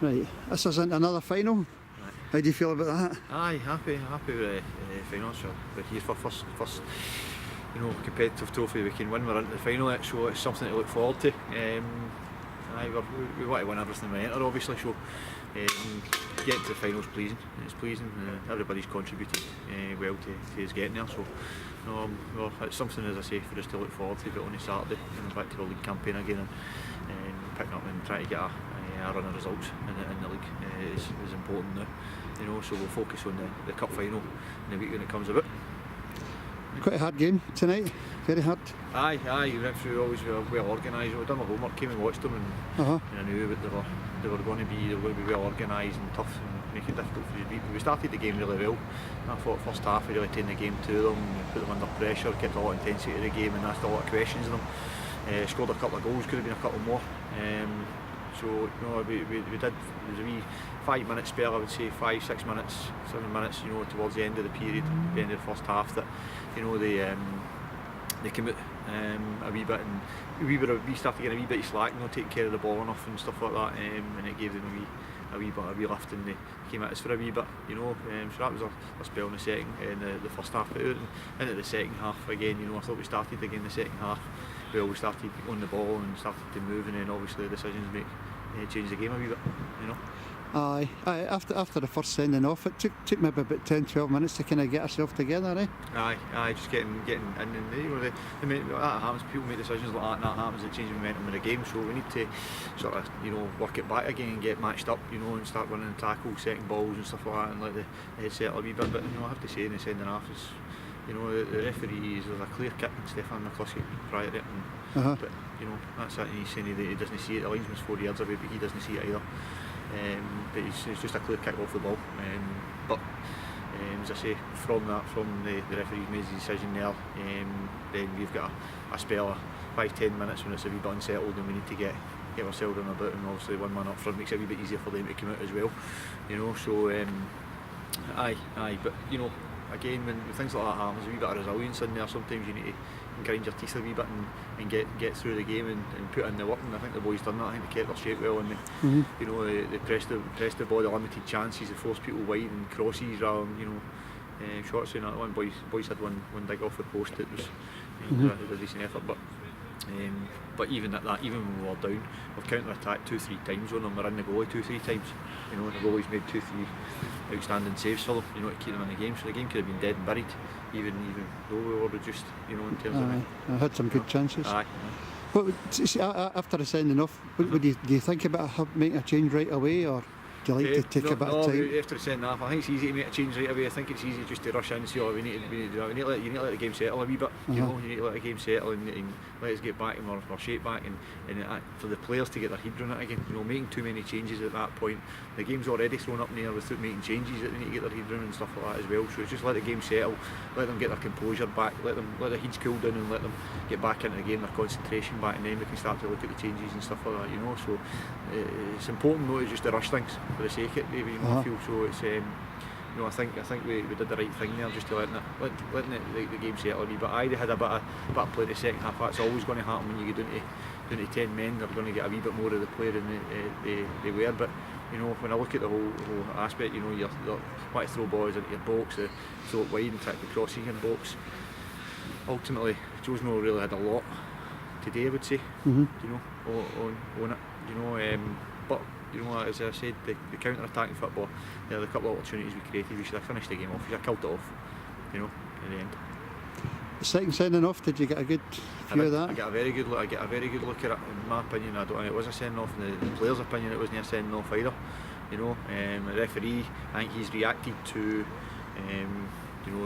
Right, this isn't another final. Right. How do you feel about that? Aye, happy with the final. So we're here for first competitive trophy we can win. We're into the final, so it's something to look forward to. Aye, we want to win everything we enter, obviously. So getting to the final is pleasing. It's pleasing. Everybody's contributed well to us getting there. So well, it's something, as I say, for us to look forward to. But on Saturday, back to the league campaign again and picking up and trying to get a run of results in the league is important now. So we'll focus on the cup final in the week when it comes about. Quite a hard game tonight, very hard. Aye, Renfrew always well organised. We've done my homework, came and watched them, and I knew that they were going to be well organised and tough and make it difficult for you to beat. But we started the game really well. I thought first half we really taken the game to them, put them under pressure, kept a lot of intensity to the game, and asked a lot of questions of them. Scored a couple of goals, could have been a couple more. So we did. There was a wee 5 minute spell, I would say 5, 6 minutes, 7 minutes, towards the end of the period, the end of the first half, that they came out a wee bit, and we started getting a wee bit of slack, taking care of the ball enough and stuff like that, and it gave them a wee lift, and they came at us for a wee bit, so that was a spell in the second, in the first half. But into the second half again, I thought we started again the second half. We started on the ball and started to move, and then obviously the decisions change the game a wee bit, Aye. After the first sending off, it took maybe about 10-12 minutes to kind of get ourselves together, eh? Aye, just getting in, and that happens. People make decisions like that, and that happens. It changes the momentum of the game. So we need to sort of work it back again and get matched up, and start winning tackles, setting balls and stuff like that, and let the head settle a wee bit. But I have to say, in the sending off is, the referee, there's a clear kick in Stefan McCluskey prior to it, but that's it. And he's saying he doesn't see it. The linesman's 4 yards away, but he doesn't see it either. But it's just a clear kick off the ball. But as I say, from the referee made his decision there, then we've got a spell of 5-10 minutes when it's a wee bit unsettled, and we need to get ourselves on about, and obviously one man up front makes it a wee bit easier for them to come out as well. So aye, but again, when things like that happen, there's a wee bit of resilience in there. Sometimes you need to grind your teeth a wee bit and get through the game and put in the work, and I think the boys done that. I think they kept their shape well, and they pressed the ball, the limited chances, they forced people wide and crosses rather than shots. And that one boys had one dig off the post. It was a decent effort, but even at that, even when we were down, we've counter-attacked 2-3 times on them. We're in the goalie 2-3 times. And the goalie's made 2-3 outstanding saves for them, to keep them in the game. So the game could have been dead and buried, even though we were reduced, in terms of. I had some good chances. Aye. But after the sending off, do you think about making a change right away, or do you like to take a bit of time? After the sending off, I think it's easy to make a change right away. I think it's easy just to rush in and see what we need to do. You need to let the game settle a wee bit. You need to let the game settle and let us get back in our shape back, and for the players to get their head around it again. Making too many changes at that point, the game's already thrown up in the air without making changes that they need to get their head around and stuff like that as well. So it's just let the game settle, let them get their composure back, let their heads cool down, and let them get back into the game, their concentration back, and then we can start to look at the changes and stuff like that. So it's important not just to rush things for the sake of it, maybe, I feel. So it's I think we did the right thing there, just to letting the game settle a wee bit. They had a bit of play in the second half. That's always going to happen when you get down to 10 men. They're going to get a wee bit more of the player than they were. But when I look at the whole aspect, you're want to throw balls into your box, throw it wide and try to cross in your box. Ultimately, Joe's not really had a lot today, I would say. On it. But as I said, the counter-attacking football, the couple of opportunities we created, we should have finished the game off. We should have killed it off, in the end. The second sending off, did you get a good view of that? I get a very good look. At it. In my opinion, I don't think it was a sending off. In the players' opinion, it wasn't a sending off either. The referee, I think he's reacted to,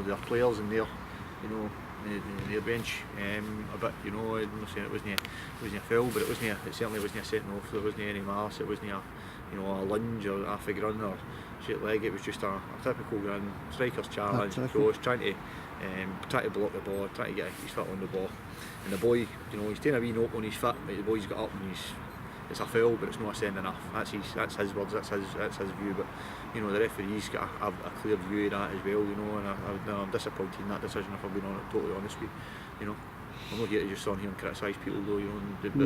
their players and their, their bench a bit. I'm not saying it wasn't a foul, but it certainly wasn't a setting off. There wasn't any malice. It wasn't a lunge or a fig run or straight leg. It was just a typical run, striker's challenge, cross, trying to block the ball, trying to get his foot on the ball. And the boy, he's taking a wee knock on his foot, but the boy's got up and it's a foul, but it's not a sending off. That's his words, that's his view. But the referee's got a clear view of that as well. And I'm disappointed in that decision, if I'm being totally honest with you. I'm not here to just sit on here and criticise people though,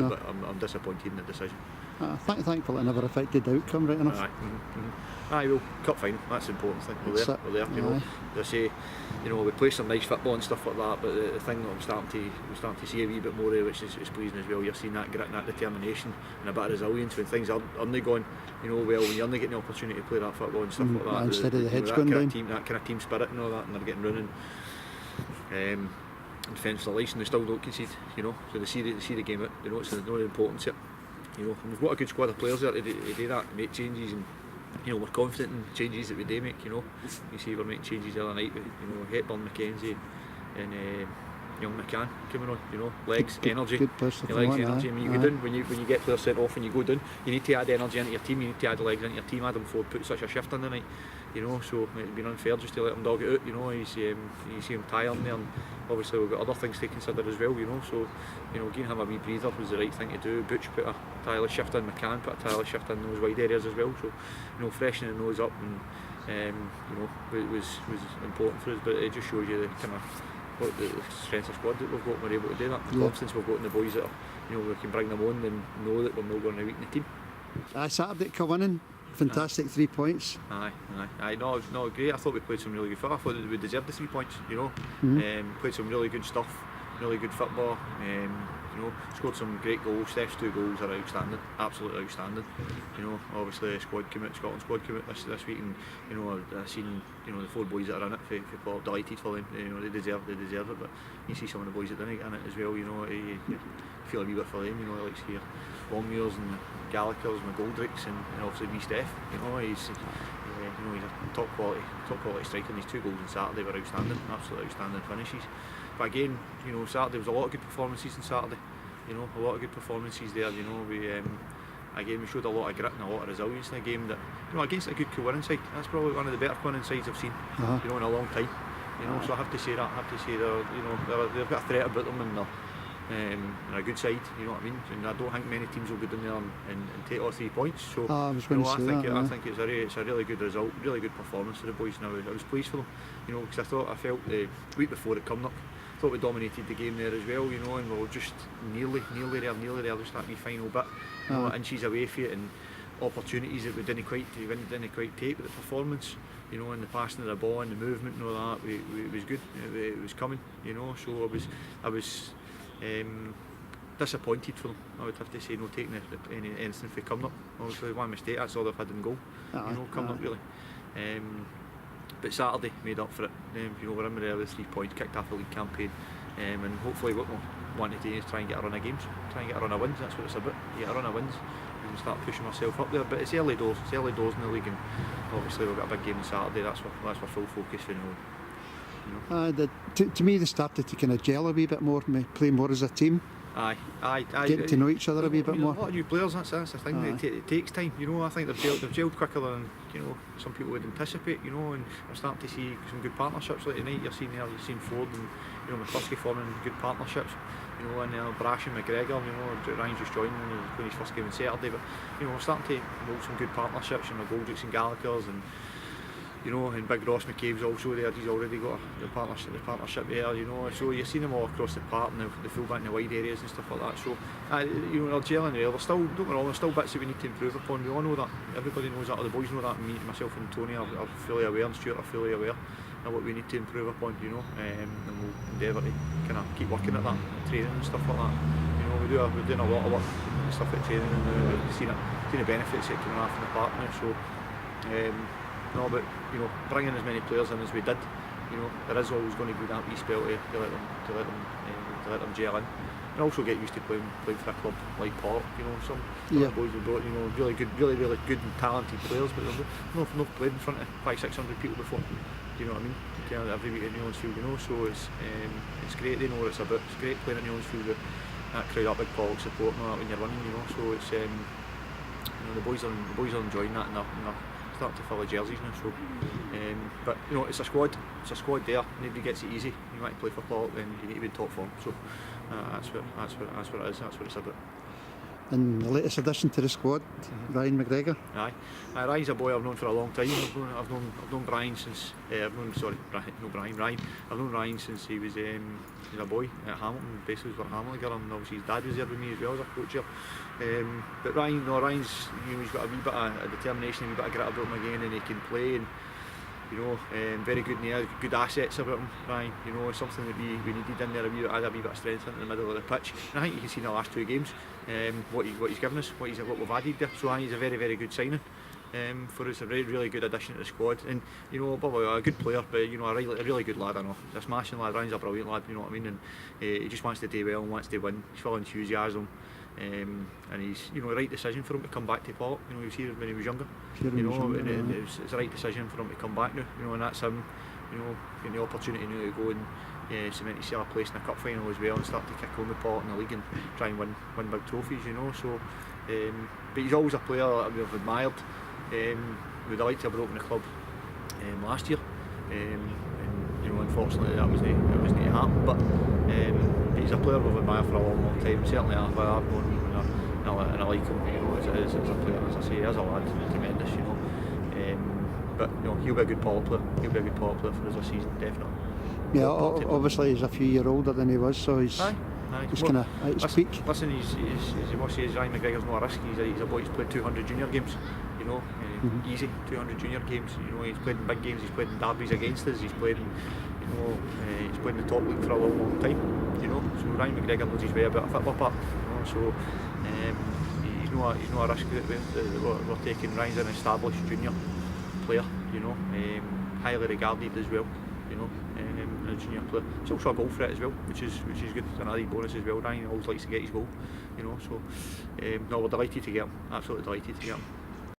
but I'm disappointed in the decision. Thankfully it never affected the outcome, right enough. Aye, well, cup final, that's the important thing. We're there, you know. As I say, you know, we play some nice football and stuff like that, but the thing that I'm starting to see a wee bit more of, which is pleasing as well, you're seeing that grit and that determination and a bit of resilience when things are only going, you know, well, when you're only getting the opportunity to play that football and stuff like that. Instead of the heads going down. That kind of team spirit and all that, and they're getting running. And defence the lice, and they still don't concede, you know, so they see the game out, they know it's the importance of it, you know, and we've got a good squad of players there to do that, to make changes, and you know, we're confident in changes that we do make, you know. You see we're making changes the other night with, you know, Hepburn, McKenzie and young McCann coming on, you know, legs, energy. Legs, energy. I mean, you go down, when you get players sent off and you go down, you need to add energy into your team, you need to add the legs into your team. Adam Ford put such a shift in the night, you know, so it'd been unfair just to let him dog it out, you know. You see him tiring there, and obviously we've got other things to consider as well, you know, so, you know, giving him a wee breather was the right thing to do. Butch put a tireless shift in, McCann put a tireless shift in those wide areas as well, so, you know, freshening those up, and you know, it was important for us, but it just shows you the kind of what the strength of squad that we've got, and we're able to do that. The confidence we've got in the boys that are, you know, we can bring them on and know that we're not going to weaken the team. Saturday at Kilwinning, fantastic 3 points. No, great. I thought we played some really good football. I thought we deserved the 3 points, you know. Played some really good stuff, really good football. You know, scored some great goals. Steph's 2 goals are outstanding, absolutely outstanding. You know, obviously Scotland squad came out this week, and you know, I've seen, you know, the 4 boys that are in it. For delighted for them. You know, they deserve it. But you see some of the boys that didn't get in it as well. You know, you feel a wee bit for them. You know, like here, Longmuir's and Gallagher's, McGoldrick's, and obviously me, Steph. You know, he's a top quality striker. And his 2 goals on Saturday were outstanding, absolutely outstanding finishes. But again, you know, Saturday was a lot of good performances on Saturday. You know, a lot of good performances there. You know, we showed a lot of grit and a lot of resilience in a game that, you know, against a good Kilwinning side. That's probably one of the better Kilwinning sides I've seen, you know, in a long time. You know, so I have to say that. They've got a threat about them, and they're a good side. You know what I mean? And I don't think many teams will go down there and take all 3 points. So I think it's a really good result, really good performance for the boys. And I was pleased for them. You know, because I felt the week before at Cumnock, I thought we dominated the game there as well, you know, and we were just nearly there, just that wee final bit, you know, inches away from it, and opportunities that we didn't quite take, but the performance, you know, and the passing of the ball and the movement and all that, it was good, it was coming, you know, so I was disappointed for them, I would have to say, no taking anything for Cumnock. Obviously one mistake, that's all they've had in goal, you know, Cumnock really. But Saturday made up for it. You know, we're in there with 3 points, kicked off a league campaign, and hopefully what we want to do is try and get a run of games, try and get a run of wins. That's what it's about. Get a run of wins and start pushing ourselves up there. But it's early doors in the league, and obviously we've got a big game on Saturday. That's where full focus for now. You know. To me, they started to kind of gel a wee bit more, play more as a team. Aye. Getting to know each other a wee bit more. A lot of new players. That's the thing. It takes time. You know, I think they've gelled quicker than, you know, some people would anticipate. You know, and we're starting to see some good partnerships like tonight. You've seen Ford and, you know, McCluskey forming good partnerships. You know, and Brash and McGregor. You know, Ryan's just joined and he's playing his first game on Saturday. But you know, we're starting to mould some good partnerships. You know, Goldricks and Gallagher's, and you know, and Big Ross McCabe's also there. He's already got the partnership there, you know. So you've seen them all across the park, and the full back in the wide areas and stuff like that. So you know, they're gelling there. There's still, don't get me wrong, there's still bits that we need to improve upon. We all know that. Everybody knows that. Or the boys know that. Me, myself, and Tony are fully aware, and Stuart are fully aware of what we need to improve upon. You know, and we'll endeavour to kind of keep working at that, training and stuff like that. You know, we're doing a lot of work and stuff like training, and we've seen the benefits that coming off in the park now. So. No, but you know, bringing as many players in as we did, you know, there is always going to be that wee spell to let them gel in, and also get used to playing for a club like Port. You know, some of the boys have got, you know, really good and talented players, but they've not played in front of 500-600 people before. Do you know what I mean? Every week at Newlands Field, you know. So it's great. They know what it's about. It's great playing at Newlands Field with that crowd, that big public support and all that when you're running, you know. So it's you know, the boys are enjoying that, and they're starting to fill the jerseys now. So, but you know, it's a squad there. Nobody gets it easy. You want to play for Paul, then you need to be in top form. So that's what it is. That's what it's about. And the latest addition to the squad, Ryan McGregor. Aye, Ryan's a boy I've known for a long time. I've known Brian since Ryan. I've known Ryan since he was a boy at Hamilton. Basically, was Hamilton girl, and obviously his dad was there with me as well as a coach here. But Ryan's he's got a wee bit of determination, a wee bit of grit about him again, and he can play. And very good in the air, good assets about him, Ryan. Something that we needed in there, add a wee bit of strength into the middle of the pitch. And I think you can see in the last 2 games what he's given us, what we've added there. So I think he's a very, very good signing for us, a really good addition to the squad. And a good player, but a really good lad. I know, he's a smashing lad. Ryan's a brilliant lad, you know what I mean. And he just wants to do well and wants to win. He's full of enthusiasm. And he's the right decision for him to come back to Pollok. He was here when he was younger. It's the right decision for him to come back now. And that's him. Getting the opportunity now to go and cement himself a place in the cup final as well and start to kick on with Pollok in the league and try and win big trophies. So, but he's always a player that we've admired. We'd have liked to have broken the club last year. Unfortunately that wasn't to happen. But he's a player we've admired for a long time. Certainly I've known and I like him. As a player, as I say, as a lad, tremendous. But he'll be a good Pollok player. He'll be a good Pollok player for us this season, definitely. Yeah, obviously he's a few years older than he was, so he's kind of at his peak. Listen, he's Ryan McGregor's not a risk. He's a boy who's played 200 junior games. Easy 200 junior games. He's played in big games. He's played in derbies against us. He's played in he's played in the top league for a long time. So Ryan McGregor knows his way about a football park. So he's not a risk that we're taking. Ryan's an established junior player. Highly regarded as well. A junior player. He's also a goal threat as well, which is good. It's an added bonus as well. Ryan always likes to get his goal. So we're delighted to get him. Absolutely delighted to get him.